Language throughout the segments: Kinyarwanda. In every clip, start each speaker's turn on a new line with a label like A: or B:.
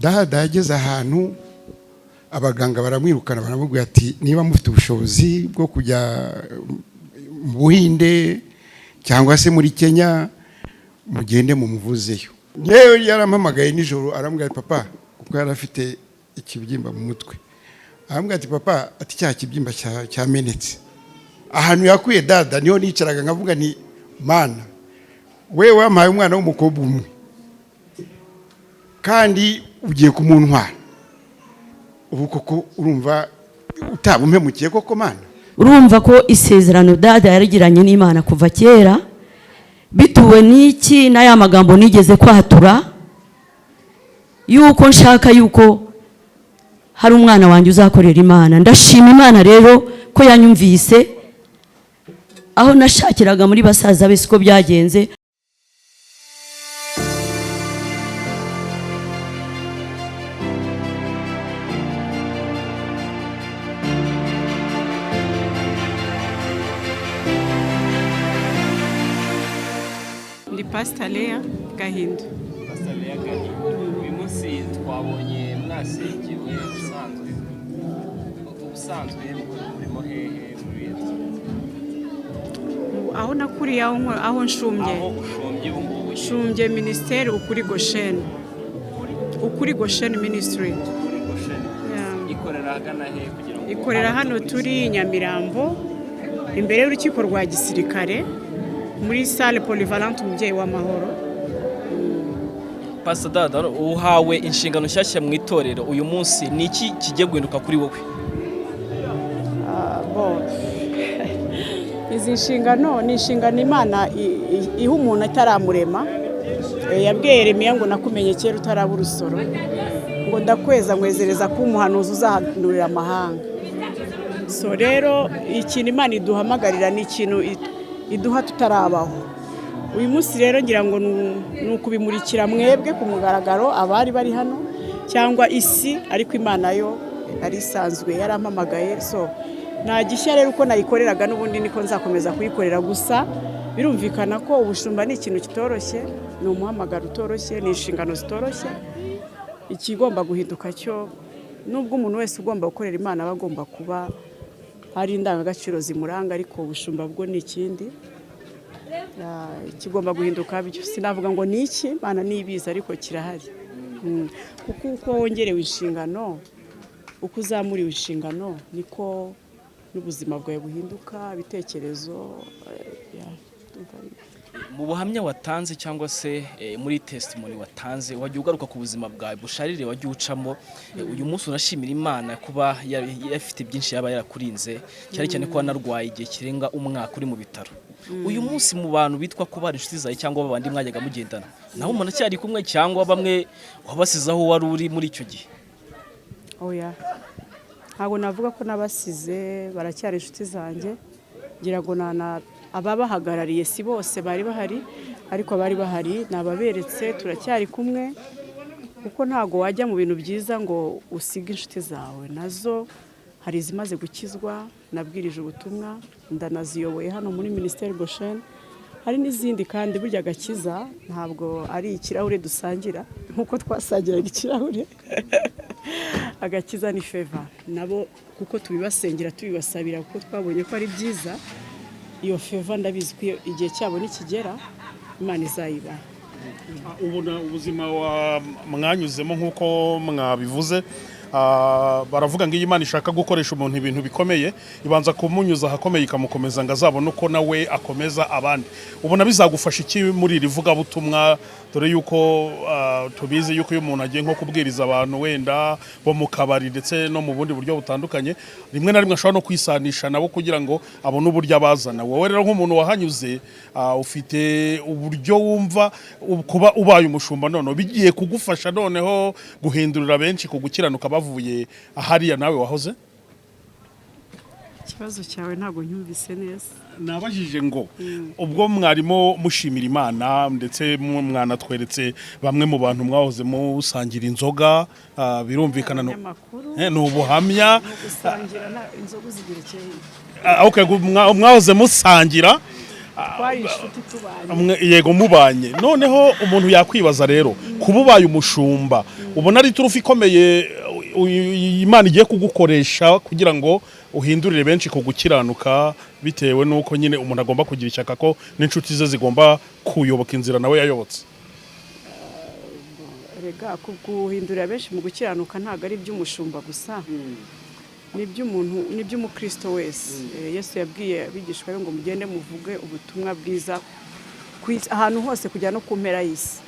A: dada yageze ahantu abaganga baramwirukana baramubwira ati niba mufite ubushobozi bwo kujya mu Buhinde cyangwa se muri Kenya mugende mumuvuzeyo. Yewe yarampamagaye nijoro arambwira ati papa kuko yari afite ikibyimba mu mutwe. Arambwira ati papa ati cya kibyimba cyamenetse. Ahantu yakuye dada niho nicaraga nkavuga ni mana wewe wampaye umwana w'umukobwa umwe kandi ugiye kumuntwara. Ubu koko urumva utabumpemukiye koko mana?
B: Urumva ko isezerano dada yarigiranye n'Imana kuva kera bituwe n'iki n'aya magambo nigeze kwatura yuko nshaka yuko hari umwana wanjye uzakorera Imana. Ndashima Imana rero ko yanyumvise aho nashakiraga muri basaza be siko byagenze.
C: Ndi Pastor LEA Gahinda.
D: Pastor LEA Gahinda. Uyu munsi twabonye mwasengewe ubusanzwe murimo hehe muri
C: aho nakuriye aho nshumbye nshumbye ministeri ukuri Goshen ministry
D: ikorera hagana he kugira ngo
C: ikorera hano turi Nyamirambo imbere y'urukiko rwa gisirikare muri salle polyvalente umubyeyi w'amahoro.
D: Pastor dada uhawe inshingano nshyashya mu itorero uyu munsi niki kigiye guhinduka kuri wowe?
C: Izi nshingano ni inshingano Imana iha umuntu ataramurema. Yabwiye Yeremiya ngo nakumenye kera utaraba urusoro ngo ndakweza mwezereza ko umuhanuzi uzahanurira amahanga. So rero ikintu Imana iduhamagarira ni ikintu iduha tutarabaho. Uyu munsi rero ngira ngo nukubimurikira mwebwe ku mugaragaro abari bari hano cyangwa isi, ariko Imana yo ari isanzwe yarampamagaye. So nagishya rero uko nayikoreraga n'ubundi niko nzakomeza kuyikorera. Gusa birumvikana ko ubushumba ni ikintu kitoroshye, ni umuhamagaro utoroshye, ni inshingano zitoroshye. Ikigomba guhinduka cyo nubwo umuntu wese ugomba gukorera Imana bagomba kuba hari indangagaciro zimuranga, ariko ubushumba bwo ni ikindi. Ikigomba guhinduka byo sinavuga ngo ni iki, Imana nibiza ariko kirahari. Kuko uko wongerewe inshingano, uko uzamuriwe inshingano, niko n'ubuzima bwawe buhinduka, ibitekerezo.
D: Mu buhamya watanze cyangwa se muri testimony watanze wagiye ugaruka ku buzima bwawe busharire wagiye ucamo. Uyu munsi unashimira Imana kuba yafite byinshi yaba yarakurinze, cyane cyane ko wanarwaye igihe kirenga umwaka uri mu bitaro. Uyu munsi mu bantu bitwa ko bari inshuti zawe cyangwa babandi mwajyaga mugendana, naho umuntu cyari kumwe cyangwa bamwe wabasizaho wari uri muri icyo gihe?
C: Oya, ntabwo navuga ko nabasize, baracyari inshuti zanjye. Ngira ngo ababahagarariye si bose bari bahari, ariko bari bahari nababeretse turacyari kumwe. Kuko ntago wajya mu bintu byiza ngo usige inshuti zawe, nazo hari izimaze gukizwa, nabwirije ubutumwa ndanaziyoboye hano muri ministeri Goshen. Hari n'izindi kandi burya agakiza ntabwo ari ikirahure dusangira nkuko twasangiraga ikirahure. Agakiza ni favor nabo, kuko tubibasengera tubibasabira, kuko twabonye ko ari byiza. Iyo favor ndabizi ko igihe cyabo nikigera Imana izayiba.
E: Ubona ubuzima mwanyuzemo nkuko mwabivuze, baravuga ngo Imana ishaka gukoresha umuntu ibintu bikomeye ibanza kumunyuza ahakomeye ikamukomeza ngo azabone uko nawe akomeza abandi. Ubona bizagufasha iki muri iri vuga butumwa, dore yuko tubizi yuko iyo umuntu agiye nko kubwiriza abantu wenda bo mu kabari ndetse no mu bundi buryo butandukanye, rimwe na rimwe ashobora no kwisanisha nabo kugira ngo abone uburyo abazana. Wowe rero nk'umuntu wahanyuze, ufite uburyo wumva kuba ubaye umushumba none bigiye kugufasha noneho guhindurira benshi kugukiranuka bavuye ahariya nawe wahoze?
C: Ikibazo cyawe ntabwo nyumvise neza.
E: Nabajije ngo ubwo mwarimo mushimira Imana ndetse mwanatweretse bamwe mu bantu mwahoze musangira inzoga, birumvikana no ubuhamya
C: gusangira inzoga zigerekeye.
E: Okay, mwahoze musangira
C: twari inshuti tubanye.
E: Yego mubanye. Noneho umuntu yakwibaza rero kuba ubaye umushumba ubona ari turufu ikomeye Imana igiye kugukoresha kugira ngo uhindurire benshi ku gukiranuka bitewe nuko nyine umuntu agomba kugira ishyaka ko n'inshuti ze zigomba kuyoboka inzira nawe yayobotse.
C: Rega guhindurira benshi mu gukiranuka ntabwo ari iby'umushumba gusa, ni iby'umukristo wese. Yesu yabwiye abigishwa be ngo mugende muvuge ubutumwa bwiza ahantu hose kujya no ku mpera y'isi.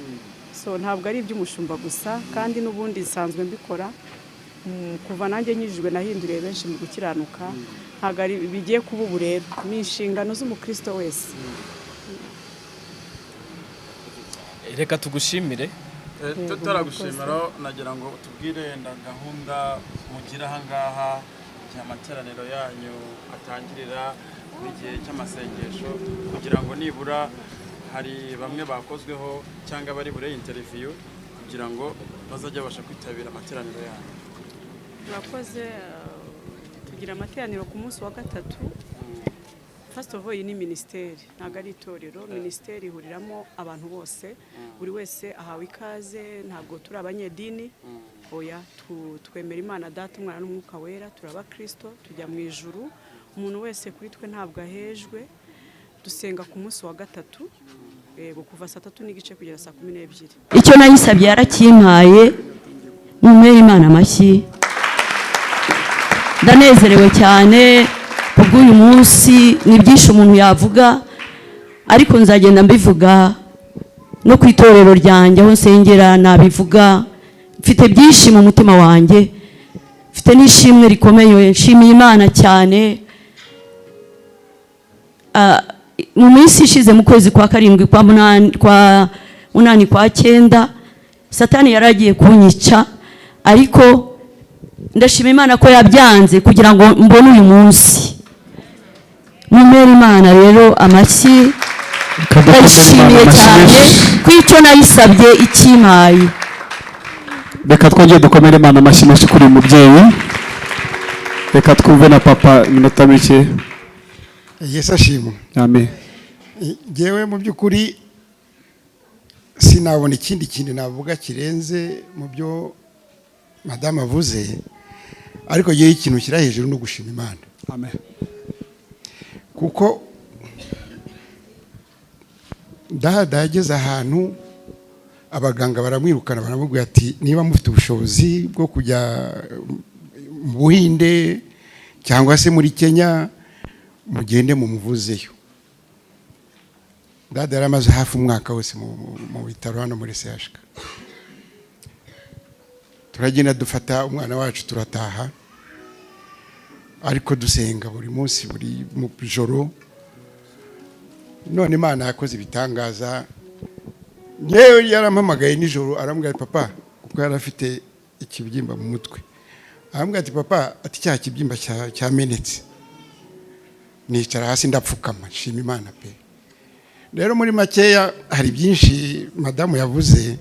C: So ntabwo ari iby'umushumba gusa, kandi n'ubundi nsanzwe mbikora kuva nanjye nyijijwe nahinduriye benshi mu gukiranuka. Ntabwo ari bigiye kuba ubu rero, ni inshingano z'umukristo wese.
D: Reka tugushimire.
F: Tutaragushimira nagira ngo tubwire gahunda mugira ahangaha amateraniro yanyu atangirira mu gihe cy'amasengesho, kugira ngo nibura hari bamwe bakozweho cyangwa bari bure interview kugira ngo bazajya babasha kwitabira amateraniro yanyu.
C: Turakoze, tugira amateraniro ku munsi wa gatatu. First of all, iyi ni ministeri, ntabwo ari itorero. Ministeri ihuriramo abantu bose, buri wese ahawe ikaze. Ntabwo turi abanyedini, oya, twemera Imana Data, Umwana n'Umwuka Wera, turaba Kristo, tujya mu ijuru. Umuntu wese kuri twe ntabwo ahejwe. Dusenga ku munsi wa gatatu, kuva 3:30 kugera 12:00.
B: icyo nayisabye yarakimpaye, mumere Imana amashyi. Ndanezerewe cyane kubw'uyu munsi. Ni byinshi umuntu yavuga, ariko nzagenda mbivuga no ku itorero ryanjye aho nsengera nabivuga. Mfite byinshi mu mutima wanjye, mfite n'ishimwe rikomeye. Nshimiye Imana cyane. Mu minsi ishize mu kwezi kwa 7 kwa 8 kwa 8 kwa 9 Satani yaragiye kunyica, ariko ndashima Imana ko yabyanze kugira ngo mbone uyu munsi. Mumere Imana rero amashyi. Ndashimiye cyane kw'icyo nayisabye ikimpaye.
G: Reka twongere dukomere Imana amashyi menshi kuri mubyeyi. Reka twumve na papa iminota mike.
A: Yesu ashimwe.
G: Amen.
A: Ngewe mu by'ukuri sinabona ikindi navuga kirenze mu byo madame avuze, ariko yewe ikintu kira hejuru no gushima Imana.
G: Amen.
A: Kuko dada yageze ahantu abaganga baramwirukana, baramubwira ati niba mufite ubushobozi bwo kujya mu Buhinde cyangwa se muri Kenya mugende mumuvuzeyo. Dada yaramaze hafi umwaka wose mu bitaro hano muri CHK. Turagenda dufata umwana wacu turataha, ariko dusenga buri munsi, buri mu joro. None Imana yakoze ibitangaza. Ngewe yarampamagaye nijoro arambwira papa, kuko yarafite ikibyimba mu mutwe. Arambwira ati papa, ati cya kibyimba cyamenetse. Nicara hasi ndapfukama, nshima Imana pe. Rero muri makeya hari byinshi madamu yavuze,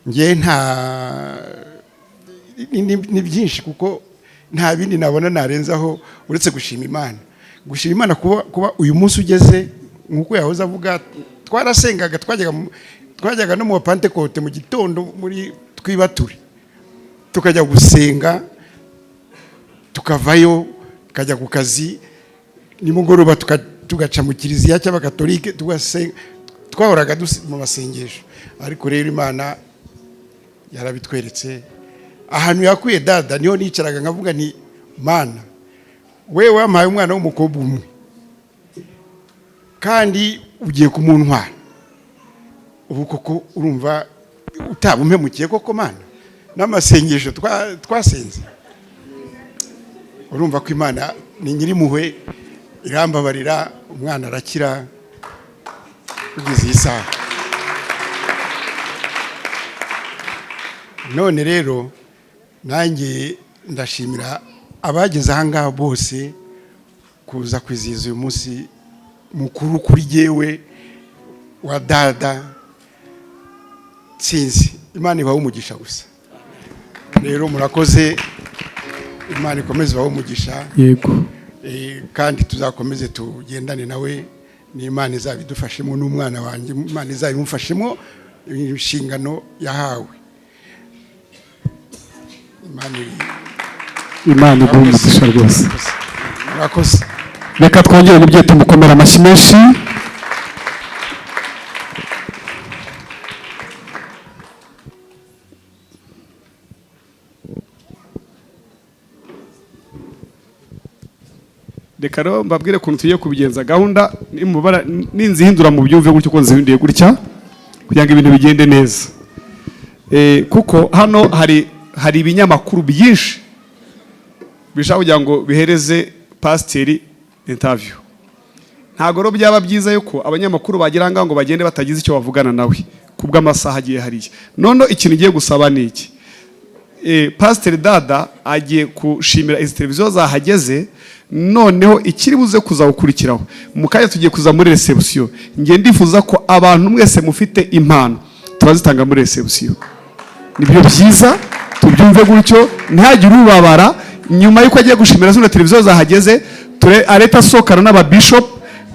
A: ngiye ni byinshi kuko nta bindi nabona narenzaho uretse gushima Imana. Gushima Imana kuba uyu munsi ugeze nkuko yahoze avuga. Twarasengaga, twajyaga no mu Pentecote mu gitondo muri twibature, tukajya gusenga, tukavayo tukajya ku kazi, nimugoroba tugaca mu kiliziya cy'abakatolike tugasenga. Twahoraga mu masengesho, ariko rero Imana yarabitweretse. Ahantu yakuye dada niho nicaraga nkavuga ni Mana, wewe wampaye umwana w'umukobwa umwe kandi ugiye kumuntwara. Ubu koko urumva utabumpemukiye koko Mana? N'amasengesho twasenze, urumva ko Imana ni nyirimpuhwe, irambabarira, umwana arakira kugeza iyi saha. None rero nanjye ndashimira abageze ahangaha bose kuza kwizihiza uyu munsi mukuru kuri jyewe wa dada. Sinzi, Imana ibahe umugisha gusa. Rero murakoze, Imana ikomeze ibahe umugisha.
G: Yego.
A: Kandi tuzakomeze tugendane nawe, ni Imana izabidufashemo, n'umwana wanjye Imana izabimufashemo inshingano yahawe.
G: Imana iguhe umugisha rwose.
A: murakoze.
G: Reka twongere umubyeyi tumukomera amashyi menshi. Reka rero mbabwire ukuntu tugiye kubigenza. Gahunda ninzihindura mu byumve gutyo ko nzihinduye gutya kugira ngo ibintu bigende neza. Kuko hano hari ibinyamakuru byinshi bishaka kugira ngo bihereze pasiteri interview. Ntabwo rero byaba byiza yuko abanyamakuru bagira ngo bagende batagize icyo bavugana nawe kubw'amasaha agiye hariya. None ikintu ugiye gusaba ni iki? Pasiteri Dada agiye kushimira izi televiziyo zahageze, noneho ikiri buze kuza gukurikiraho mu kanya tugiye kuza muri reception. Ngiye ndifuza ko abantu mwese mufite impano turazitanga muri reception. Nibyo byiza tubyumve gutyo, ntihagire ubabara nyuma yuko agiye gushimira zino televiziyo zahageze. Areta sokana n'ababishop,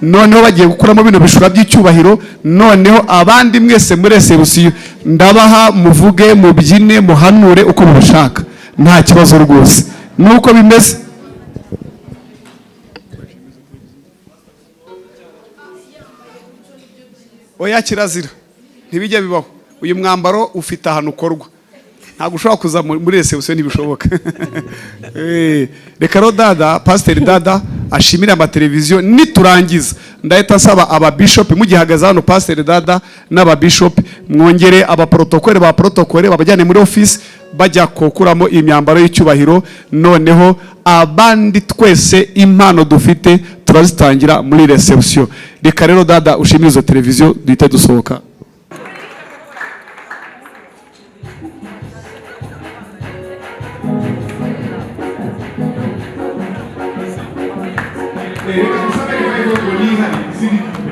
G: noneho bagiye gukuramo bino bishura by'icyubahiro. Noneho abandi mwese muri reception ndabaha muvuge, mubyine, muhanure uko mubishaka, nta kibazo rwose. Nuko bimeze. Oya, kirazira ntibijya bibaho. Uyu mwambaro ufite ahantu ukorwa, ntabwo ushobora kuza muri reception, ntibishoboka. Reka rero Dada, Pasiteri Dada ashimira amateleviziyo. Niturangiza ndahita nsaba ababishop mugihagaze hano, Pasiteri Dada n'ababishop mwongere abaprotokole ba protokole babajyane muri office bajya kokuramo imyambaro y'icyubahiro. Noneho abandi twese impano dufite turazitangira muri reception. Reka rero Dada ushimire izo televiziyo duhite dusohoka. Reka dusabe ko